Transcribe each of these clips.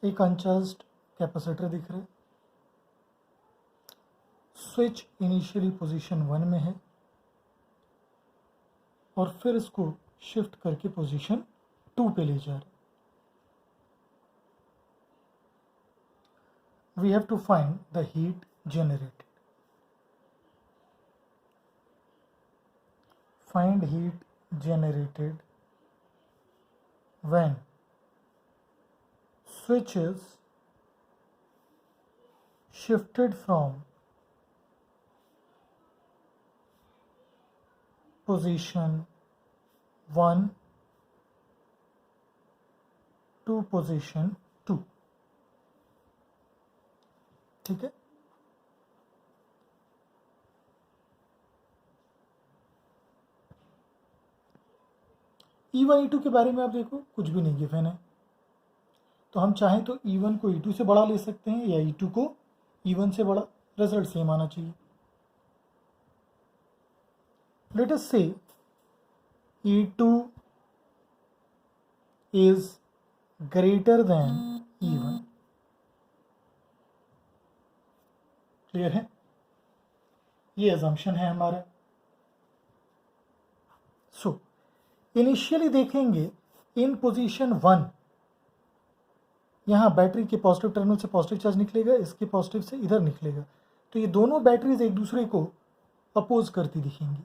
एक uncharged capacitor दिख रहा है, स्विच इनिशियली पोजीशन 1 में है और फिर इसको शिफ्ट करके पोजीशन 2 पे ले जा रहे हैं। We have to find the heat generated. Find heat generated when switch is shifted from position 1 to position 2. ठीक है, E1 E2 के बारे में आप देखो कुछ भी नहीं गिवन है, तो हम चाहें तो E1 को E2 से बड़ा ले सकते हैं या E2 को E1 से बड़ा, रिजल्ट सेम आना चाहिए। लेट अस से E2 is greater than E1। Clear है, ये अजम्पशन है हमारा। सो इनिशियली देखेंगे इन पोजीशन 1, यहाँ बैटरी के पॉजिटिव टर्मिनल से पॉजिटिव चार्ज निकलेगा, इसके पॉजिटिव से इधर निकलेगा, तो ये दोनों बैटरीज एक दूसरे को अपोज करती दिखेंगी।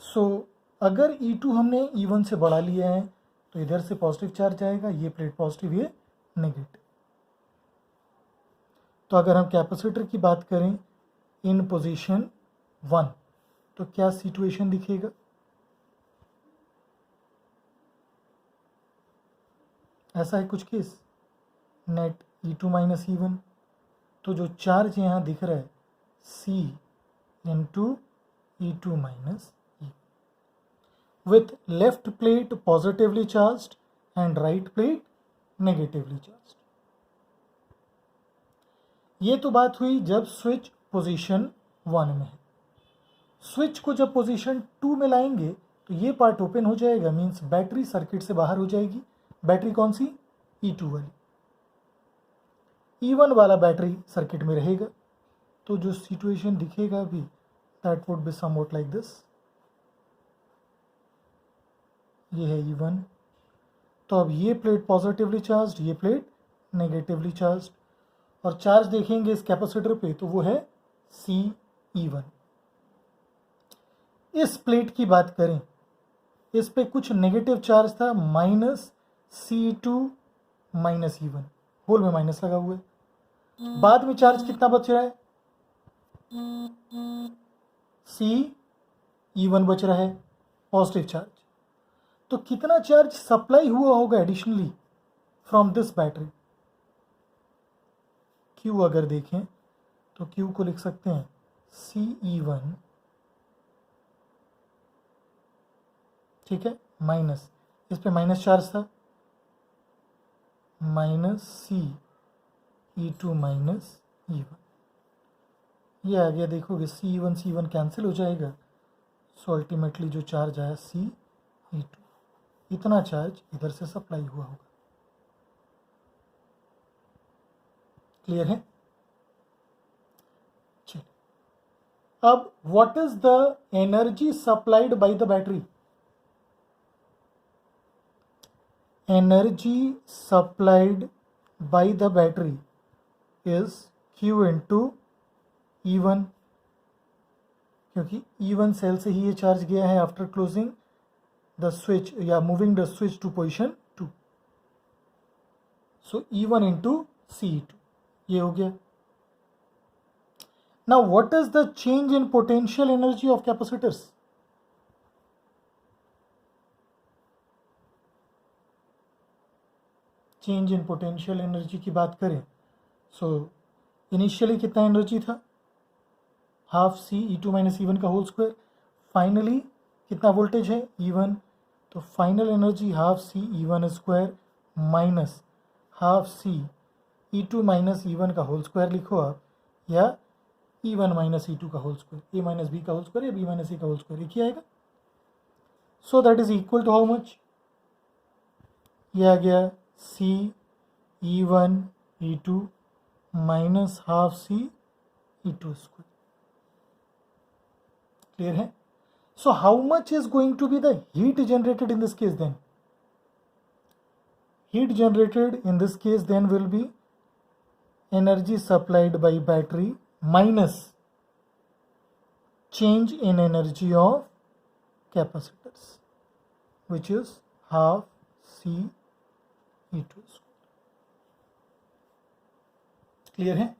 सो अगर E2 हमने E1 से बढ़ा लिया है तो इधर से पॉजिटिव चार्ज आएगा, ये प्लेट पॉजिटिव, ये नेगेटिव। तो अगर हम कैपेसिटर की बात करें इन पोजीशन 1 तो क्या सिचुएशन दिखेगा? ऐसा है कुछ case, net E2 minus E1, तो जो चार्ज यहाँ दिख रहा है C into E2 minus E, with left plate positively charged and right plate negatively charged. ये तो बात हुई जब स्विच पोजीशन 1 में है। स्विच को जब पोजीशन 2 में लाएंगे तो ये पार्ट ओपन हो जाएगा, मींस बैटरी सर्किट से बाहर हो जाएगी। बैटरी कौन सी? E2 वाली। E1 वाला बैटरी सर्किट में रहेगा, तो जो सिचुएशन दिखेगा अभी that would be somewhat like this. ये है E1, तो अब ये प्लेट पॉजिटिवली चार्ज्ड, ये प्लेट नेगेटिवली चार्ज्ड, और चार्ज देखेंगे इस कैपेसिटर पे तो वो है Ce1। इस प्लेट की बात करें, इस पे कुछ नेगेटिव चार्ज था, minus C2 minus E1, whole में माइनस लगा हुआ है। बाद में चार्ज कितना बच रहा है? Ce1 बच रहा है, पॉजिटिव चार्ज। तो कितना चार्ज सप्लाई हुआ होगा additionally from this battery? Q अगर देखें तो Q को लिख सकते हैं Ce1, ठीक है, माइनस, इस पे माइनस चार्ज था, माइनस Ce2 माइनस E1। ये आ गया, देखोगे C1 कैंसिल हो जाएगा, सो अल्टीमेटली जो चार्ज आया Ce2, इतना चार्ज इधर से सप्लाई हुआ होगा। क्लियर है? चलिए, अब what is the energy supplied by the battery? Energy supplied by the battery is Q into E1, क्योंकि E1 सेल से ही ये चार्ज गया है आफ्टर क्लोजिंग द स्विच या moving the switch to position 2, so E1 into Ce2, ये हो गया। Now what is the change in potential energy of capacitors? Change in potential energy की बात करें, सो इनिशियली कितना एनर्जी था? हाफ Ce2 माइनस E1 का होल स्क्वायर। फाइनली कितना वोल्टेज है? E1, तो final energy half Ce1 square minus half Ce2 minus E1 का होल स्क्वायर लिखो आप, या E1 माइनस E2 का whole square, A minus B का होल स्क्वायर या B माइनस C का होल स्क्वायर, एक ही आएगा। So that is equal to how much? ये आ गया C E one E two minus half C E two square. Clear है? So how much is going to be the heat generated in this case then? Heat generated in this case then will be energy supplied by battery minus change in energy of capacitors, which is half C E2 square. Clear है?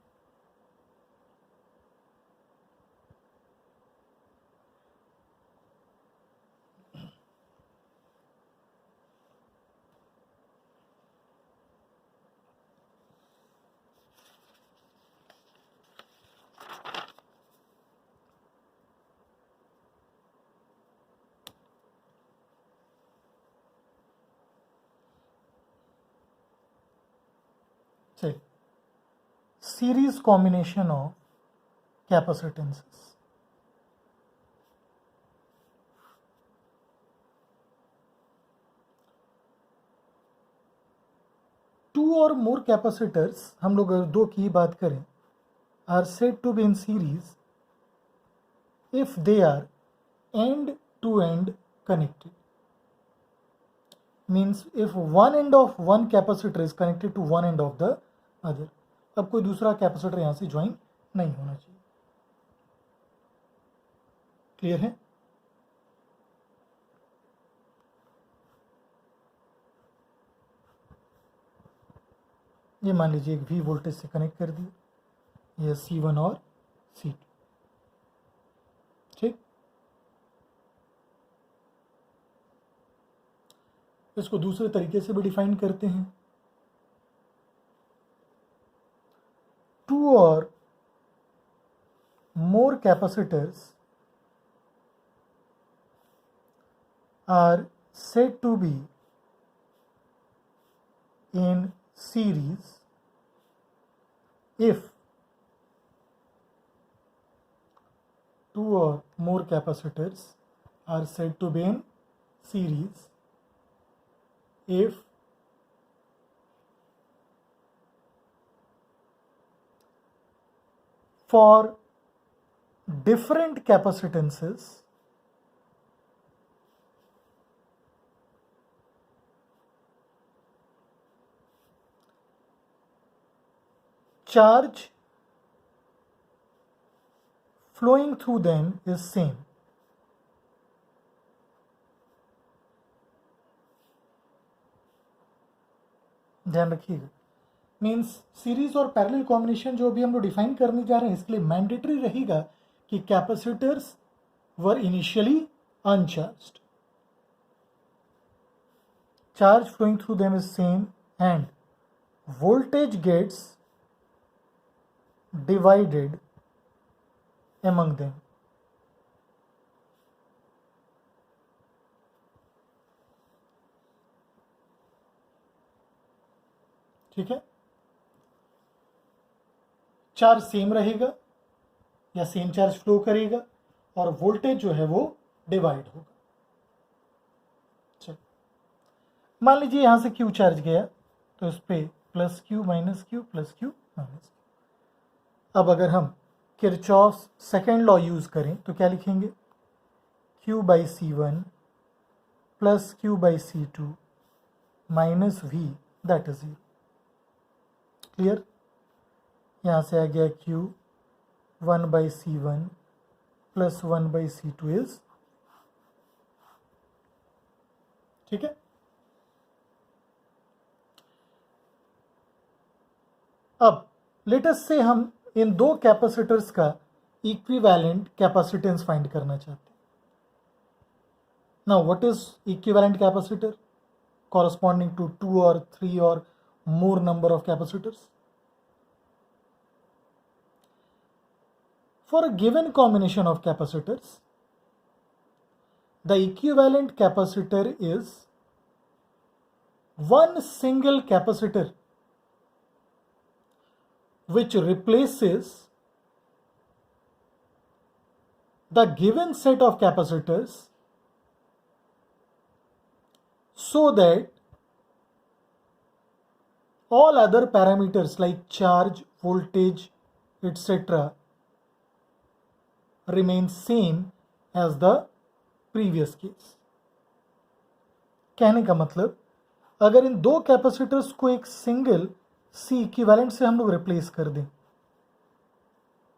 Say series combination of capacitances. Two और more capacitors, हम लोग अगर दो की बात करें, are said to be in series if they are end to end connected. Means if one end of one capacitor is connected to one end of the other. अब कोई दूसरा कैपेसिटर यहां से ज्वाइन नहीं होना चाहिए। क्लियर है? ये मान लीजिए एक V वोल्टेज से कनेक्ट कर दिए, ये C1 और C2। ठीक, इसको दूसरे तरीके से भी डिफाइन करते हैं। टू और more capacitors are said to be in series if two or more capacitors are said to be in series if for different capacitances charge flowing through them is same. ध्यान रखिएगा। Means series और parallel combination जो अभी हम लोग define करने जा रहे हैं, इसके लिए मैंडेटरी रहेगा कि capacitors were initially uncharged, charge flowing through them is same and voltage gets divided among them. ठीक है, चार्ज सेम रहेगा या सेम चार्ज फ्लो करेगा और वोल्टेज जो है वो डिवाइड होगा। चलो मान लीजिए यहां से क्यू चार्ज गया तो इस पे plus Q minus Q plus Q minus Q. अब अगर हम किरचॉफ्स सेकेंड लॉ यूज करें तो क्या लिखेंगे? Q by C1 plus Q by C2 minus V that is 0। Clear? यहां से आ गया Q 1 by C1 plus 1 by C2 is, ठीक है। अब लेटेस्ट से हम इन दो कैपेसिटर्स का इक्विवेलेंट कैपेसिटेंस फाइंड करना चाहते हैं। Now what is equivalent capacitor corresponding to 2 or 3 or more number of capacitors? For a given combination of capacitors, the equivalent capacitor is one single capacitor which replaces the given set of capacitors so that all other parameters like charge, voltage, etc. remain same as the previous case. कहने का मतलब अगर इन दो capacitors को एक single C equivalent से हम लोग रिप्लेस कर दें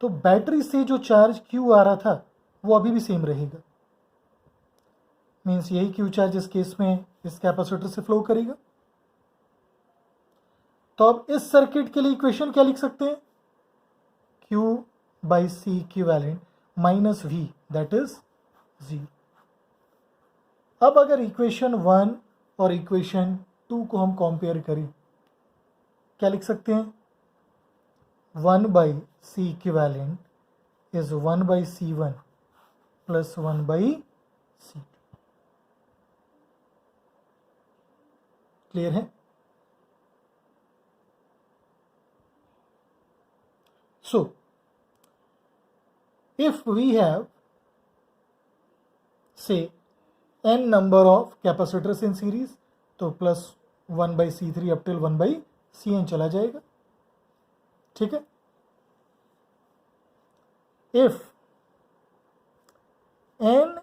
तो बैटरी से जो चार्ज क्यू आ रहा था वो अभी भी सेम रहेगा. मीन्स यही क्यू चार्ज इस केस में इस कैपेसिटर से फ्लो करेगा. तो अब इस सर्किट के लिए इक्वेशन क्या लिख सकते हैं? Q by C equivalent minus V that is 0. अब अगर इक्वेशन 1 और इक्वेशन 2 को हम कंपेयर करें क्या लिख सकते हैं? 1 by C equivalent is 1 by C1 plus 1 by C2. Clear है? So, if we have say n number of capacitors in series, तो plus 1 by C3 up till 1 by Cn चला जाएगा. ठीक है. If n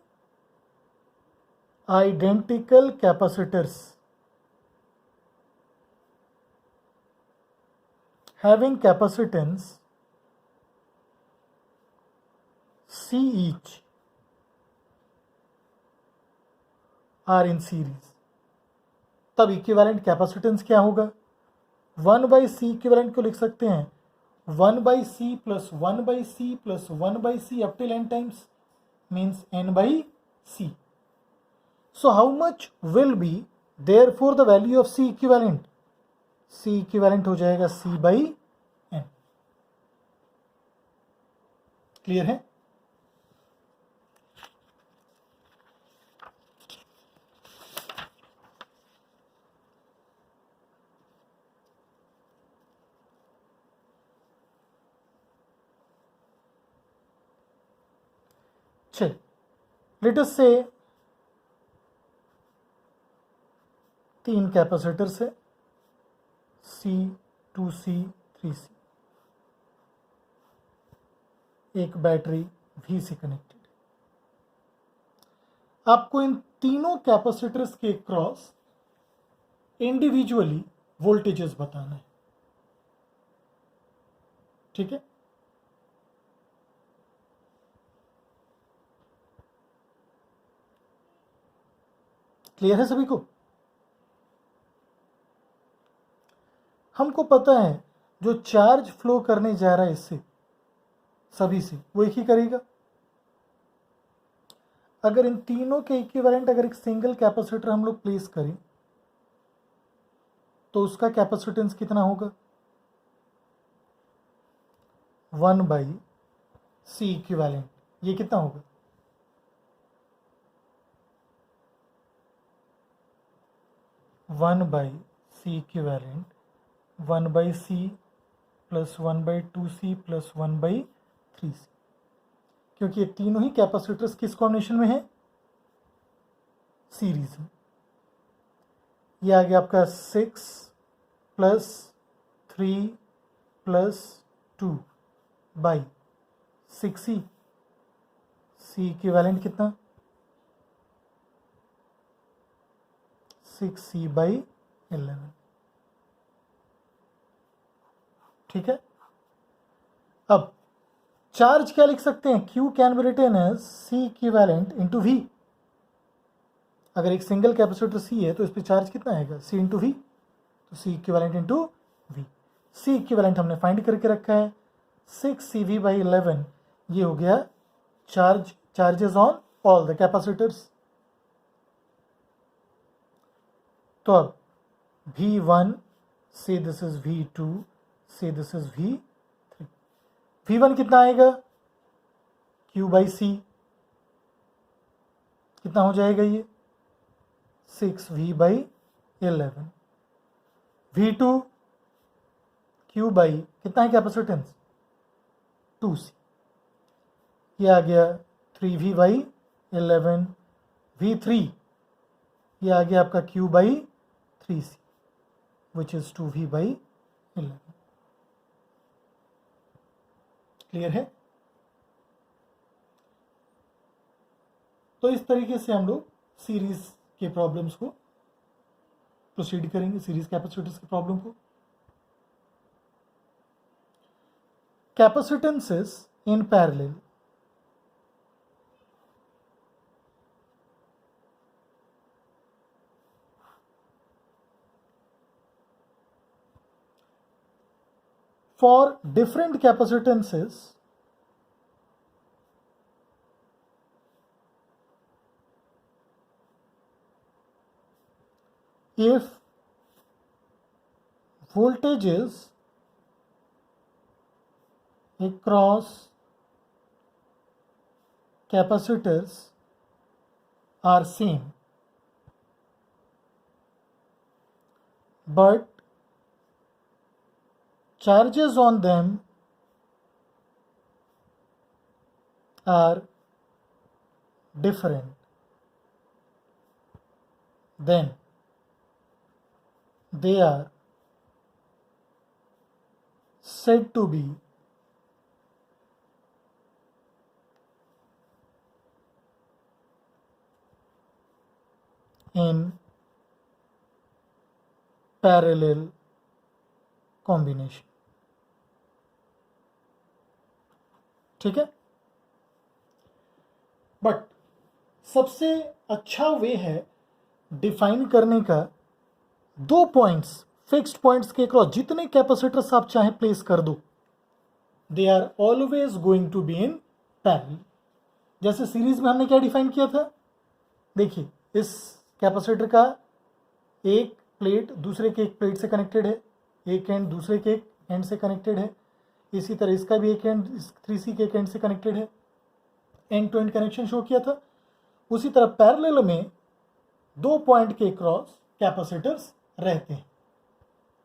identical capacitors having capacitance C each are in series, तब equivalent capacitance क्या होगा? 1 by C equivalent को लिख सकते हैं 1 by C plus 1 by C plus 1 by C up till n times means n by C. So how much will be there for the value of C equivalent? C equivalent हो जाएगा c by n. Clear है? चल let us से 3 capacitors है C, 2C, 3C, एक battery V से connected. आपको इन तीनों कैपेसिटर्स के क्रॉस इंडिविजुअली वोल्टेजेस बताना है. ठीक है. क्लियर है सभी को? हमको पता है जो चार्ज फ्लो करने जा रहा है इससे सभी से वो एक ही करेगा. अगर इन तीनों के इक्विवेलेंट अगर एक सिंगल कैपेसिटर हम लोग प्लेस करें तो उसका कैपेसिटेंस कितना होगा? 1 बाई सी इक्विवेलेंट. ये कितना होगा? 1 by C equivalent 1 by C plus 1 बाई 2C प्लस 1 बाई 3C. क्योंकि ये तीनों ही कैपेसिटर्स किस कॉम्बिनेशन में है? सीरीज में. ये आ गया आपका 6 plus 3 plus 2 by 6C. C equivalent कितना? 6C by 11. ठीक है. अब चार्ज क्या लिख सकते हैं? Q can be written as C equivalent into V. अगर एक सिंगल कैपेसिटर C है तो इस पर चार्ज कितना आएगा? C into V. तो C equivalent into V. C equivalent हमने फाइंड करके रखा है 6CV बाई 11. ये हो गया charges on all the capacitors. तो अब V1 से दिस इज V2 से दिस इज V3. V1 कितना आएगा? Q by C. कितना हो जाएगा ये? 6V by 11. V2 Q by कितना है कैपेसिटेंस? 2C. ये आ गया 3V बाई 11. V3 ये आ गया आपका Q by 3C. which is 2v/11. Clear है? तो इस तरीके से हम लोग सीरीज के प्रॉब्लम्स को प्रोसीड करेंगे, सीरीज कैपेसिटर्स के प्रॉब्लम को. Capacitances in parallel. For different capacitances, if voltages across capacitors are same, but charges on them are different, then they are said to be in parallel combination. ठीक है? But सबसे अच्छा वे है define करने का, दो पॉइंट्स, फिक्स्ड पॉइंट्स के cross जितने कैपेसिटर्स आप चाहे प्लेस कर दो, they are always going to be in parallel. जैसे सीरीज में हमने क्या डिफाइन किया था, देखिए इस कैपेसिटर का एक प्लेट दूसरे के एक प्लेट से कनेक्टेड है, एक एंड दूसरे के एक एंड से कनेक्टेड है. इसी तरह इसका भी एक एंड 3C के एक एंड से कनेक्टेड है, end to end connection show किया था. उसी तरह पैरेलल में दो पॉइंट के क्रॉस कैपेसिटर्स रहते हैं,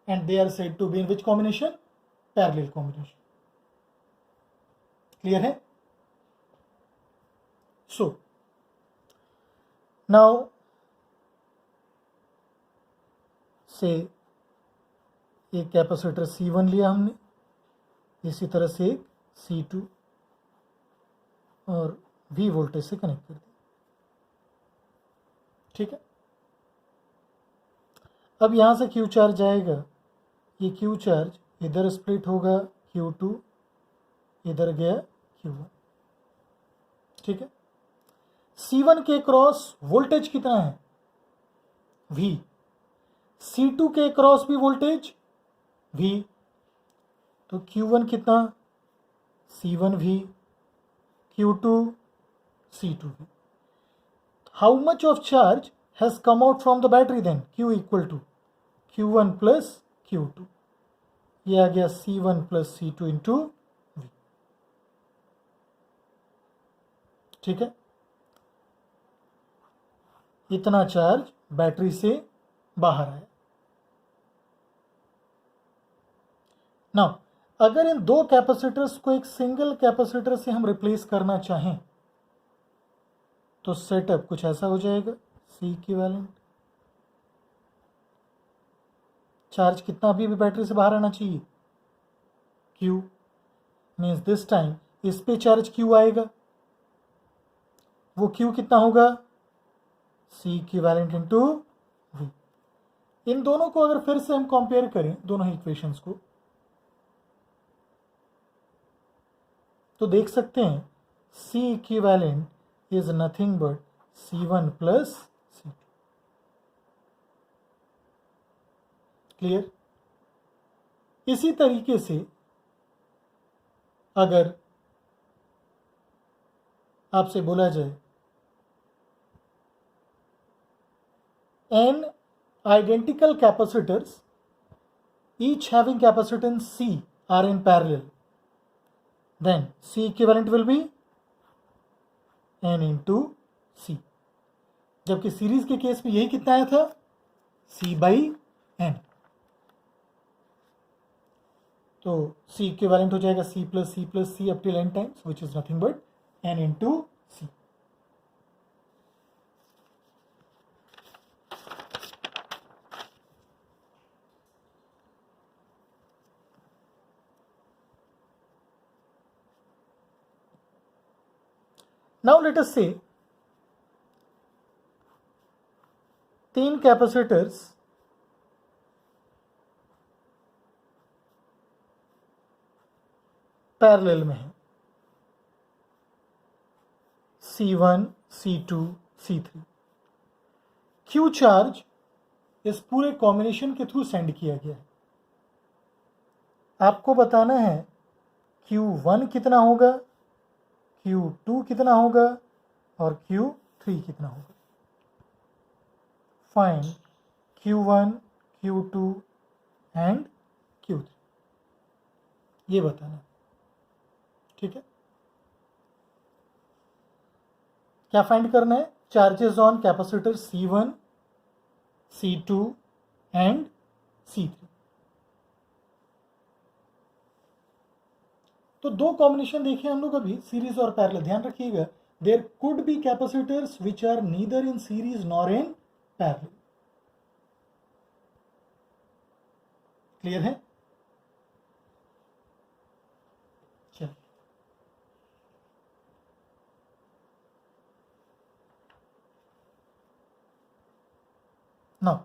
and they are said to be in which combination? Parallel combination. Clear है? सो नाउ से एक कैपेसिटर C1 लिया हमने, इसी तरह से एक C2 और V वोल्टेज से कनेक्ट कर दिया. ठीक है? अब यहां से Q चार्ज आएगा, ये Q चार्ज इधर स्प्लिट होगा, Q2 इधर गया Q1. ठीक है? C1 के क्रॉस वोल्टेज कितना है? V. C2 के क्रॉस भी वोल्टेज V. तो Q1 कितना? C1V, Q2 C2V. How much of charge has come out from the battery then? Q equal to Q1 plus Q2. ये आ गया C1 plus C2 into V. ठीक है? इतना चार्ज बैटरी से बाहर आया. नाउ अगर इन दो कैपेसिटर्स को एक सिंगल कैपेसिटर से हम रिप्लेस करना चाहें तो सेटअप कुछ ऐसा हो जाएगा. C इक्विवेलेंट चार्ज कितना भी बैटरी से बाहर आना चाहिए? Q. मीन्स दिस टाइम इस पे चार्ज Q आएगा, वो Q कितना होगा? C equivalent into V. इन दोनों को अगर फिर से हम कंपेयर करें, दोनों ही इक्वेशंस को, तो देख सकते हैं C equivalent is nothing but C1 plus C2. Clear? इसी तरीके से अगर आपसे बोला जाए n identical capacitors each having capacitance C are in parallel, then C equivalent will be n into C. जबकि सीरीज के केस में यही कितना आया था? C by n. तो C इक्विवेलेंट हो जाएगा C plus C plus C up till n times, which is nothing but n into C. Now let us से 3 कैपेसिटर्स पैरेलल में है, C1, C2, C3। Q charge इस पूरे combination के through send किया गया है। आपको बताना है Q1 कितना होगा, Q2 कितना होगा और Q3 कितना होगा। Find Q1, Q2 and Q3, ये बताना, ठीक है। क्या फाइंड करना है? Charges on capacitor C1, C2 and C3। तो दो कॉम्बिनेशन देखे हम लोग अभी, सीरीज और पैरेलल। ध्यान रखिएगा, there could be capacitors which are neither in series nor in parallel. Clear है? चलिए, नाउ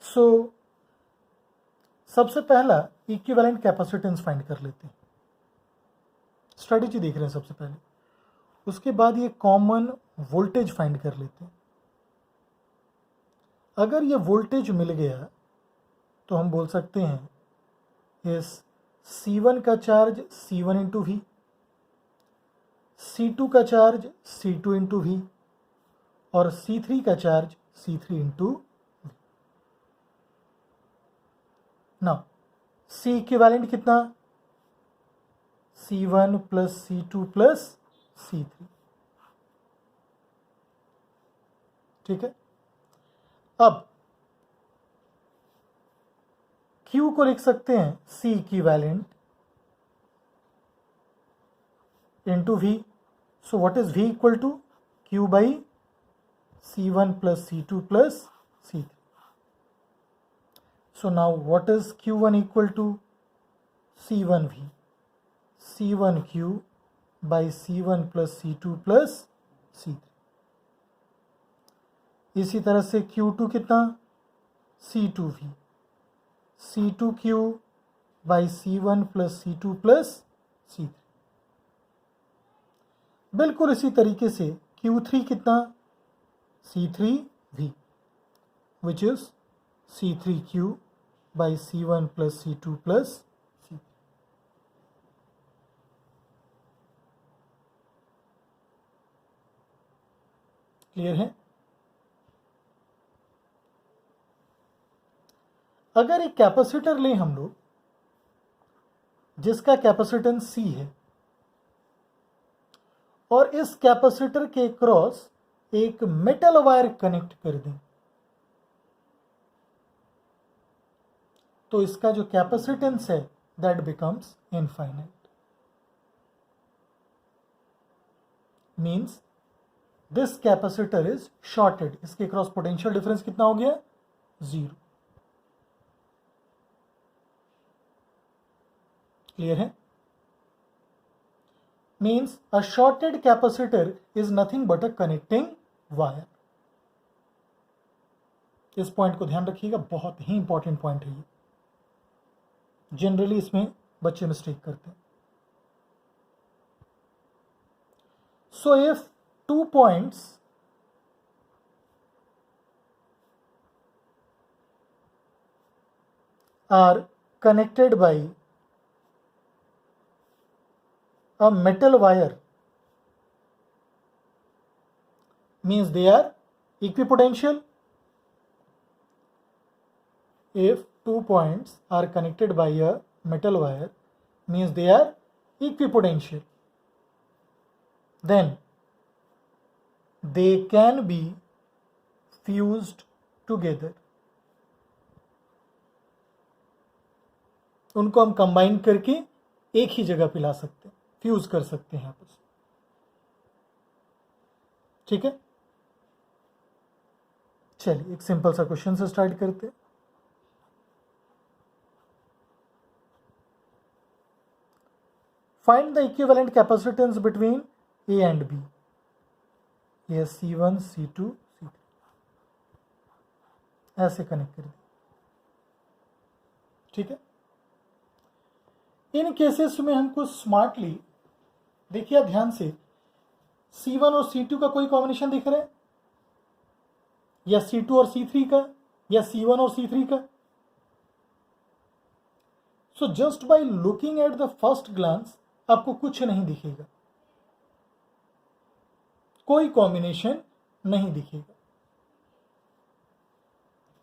सो सबसे पहला इक्विवेलेंट कैपेसिटेंस फाइंड कर लेते हैं। स्ट्रेटेजी देख रहे हैं सबसे पहले, उसके बाद ये कॉमन वोल्टेज फाइंड कर लेते हैं। अगर ये वोल्टेज मिल गया तो हम बोल सकते हैं इस C1 का charge C1 into we, C2 का चार्ज C2 इंटू वी और C3 का charge C3 into V. Now C equivalent कितना? C1 plus C2 plus C3, ठीक है। अब Q को लिख सकते हैं C equivalent into V। So what is V equal to? Q by C1 plus C2 plus C3। So now what is Q1 equal to? C1V, C1Q by C1 plus C2 plus C3। इसी तरह से Q2 कितना? C2V, C2Q by C1 plus C2 plus C3। बिल्कुल इसी तरीके से Q3 कितना? C3V, which is C3Q by C1 plus C2 plus C3। Clear है? अगर एक कैपेसिटर लें हम लोग जिसका कैपेसिटेंस C है और इस कैपेसिटर के क्रॉस एक मेटल वायर कनेक्ट कर दें, तो इसका जो कैपेसिटेंस है that becomes infinite. Means this capacitor is shorted. इसके क्रॉस पोटेंशियल डिफरेंस कितना हो गया? 0। क्लियर है? Means a shorted capacitor is nothing but a connecting wire. इस पॉइंट को ध्यान रखिएगा, बहुत ही इंपॉर्टेंट पॉइंट है ये। जनरली इसमें बच्चे मिस्टेक करते हैं। So if 2 points are connected by a metal wire, means they are equipotential. If 2 points are connected by a metal wire, means they are equipotential. Then they can be fused together. उनको हम combine करके एक ही जगह पिला सकते हैं, fuse कर सकते हैं आपस। ठीक है, चलिए एक सिंपल सा क्वेश्चन से स्टार्ट करते हैं। Find the equivalent capacitance between A and B, ये C1 C2 C3 ऐसे कनेक्ट कर दिया, ठीक है। इन केसेस में हमको स्मार्टली, देखिए ध्यान से, C1 और C2 का कोई कॉम्बिनेशन दिख रहा है, या C2 और C3 का, या C1 और C3 का। So just by looking at the first glance आपको कुछ नहीं दिखेगा, कोई कॉम्बिनेशन नहीं दिखेगा।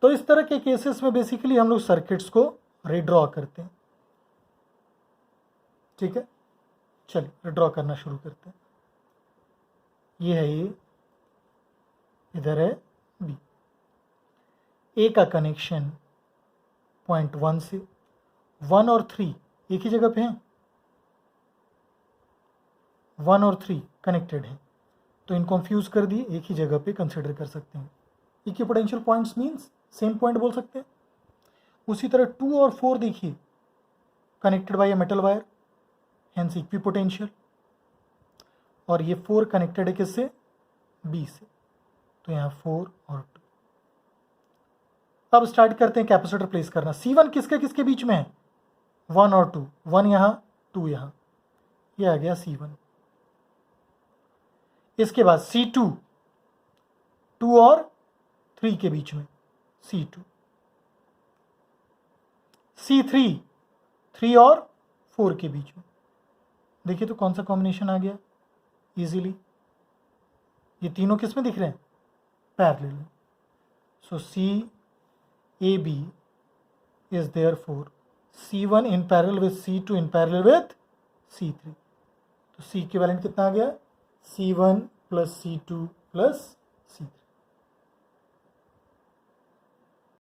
तो इस तरह के केसेस में बेसिकली हम लोग सर्किट्स को रिड्रॉ करते हैं, ठीक है। चलिए रिड्रॉ करना शुरू करते हैं। ये है ए, इधर है बी। ए का कनेक्शन पॉइंट 1 से, 1 और 3 एक ही जगह पे हैं, 1 और 3 कनेक्टेड हैं, तो इनको हम फ्यूज कर दिए, एक ही जगह पे कंसिडर कर सकते हैं। Equipotential points means same point बोल सकते हैं। उसी तरह 2 और 4 देखिए, connected by a metal wire, hence equipotential. और ये 4 कनेक्टेड है किससे, बी से, तो यहाँ 4 और 2। अब स्टार्ट करते हैं कैपेसिटर प्लेस करना। C1 किसके किसके बीच में है, 1 और 2, 1 यहाँ 2 यहाँ, ये आ गया C1। इसके बाद C2, 2 और 3 के बीच में C2, C3, 3 और 4 के बीच में। देखिए तो कौन सा कॉम्बिनेशन आ गया इजीली, ये तीनों किस में दिख रहे हैं, पैरेलल में। सो CAB is therefore C1 in parallel with C2 in parallel with C3। तो C इक्विवेलेंट कितना आ गया, C1 plus C2 plus C3।